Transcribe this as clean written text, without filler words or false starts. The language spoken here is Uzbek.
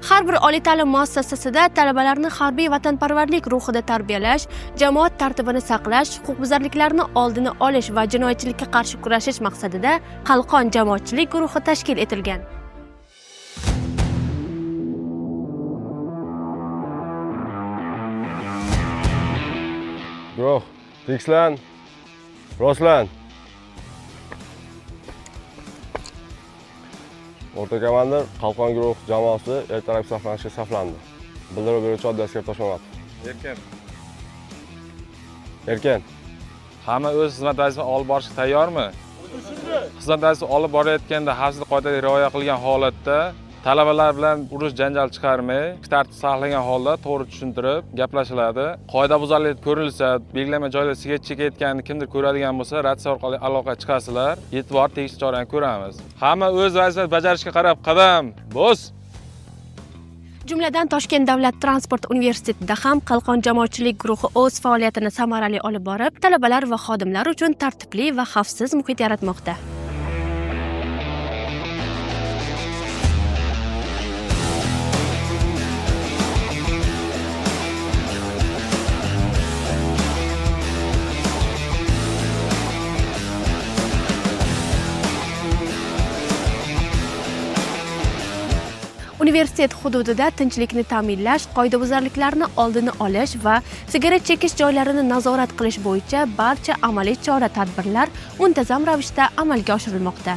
Har bir oliy ta'lim muassasasida talabalarni harbiy vatanparvarlik ruhida tarbiyalash, jamoat tartibini saqlash, huquqbuzarliklarni oldini olish va jinoyatchilikka qarshi kurashish maqsadida Qalqon jamoatchilik guruhi tashkil etilgan. Guruh, tinchlan, rostlan. O'rta komandir Qalqon guruh jamoasi ertalab saflanishga saflandi. Bildirib beruvchi oddiy askar Toshmamatov. Erkin. Hamma o'z xizmat vazifasini olib borishga tayyormi? Xizmat vazifasini olib borayotganda xavfsizlik qoidalariga rioya qilgan holatda talabalar bilan urush janjal chiqarmay, tartib saqlagan holda to'g'ri tushuntirib gaplashiladi. Qoidabuzarlik ko'rilsa, belgilangan joyda sigaret chekayotganini kimdir ko'radigan bo'lsa, ratsiya orqali aloqa chiqasizlar, yetib borib tegishli chorani ko'ramiz. Hamma o'z vazifasini bajarishga qarab qadam bos. Jumladan Toshkent davlat transport universitetida ham Qalqon jamoatchilik guruhi o'z faoliyatini samarali olib borib, talabalar va xodimlar uchun tartibli va xavfsiz muhit yaratmoqda. Universitet hududida tinchlikni ta'minlash, qoidabuzarliklarni oldini olish va sigaret chekish joylarini nazorat qilish bo'yicha barcha amaliy chora-tadbirlar muntazam ravishda amalga oshirilmoqda.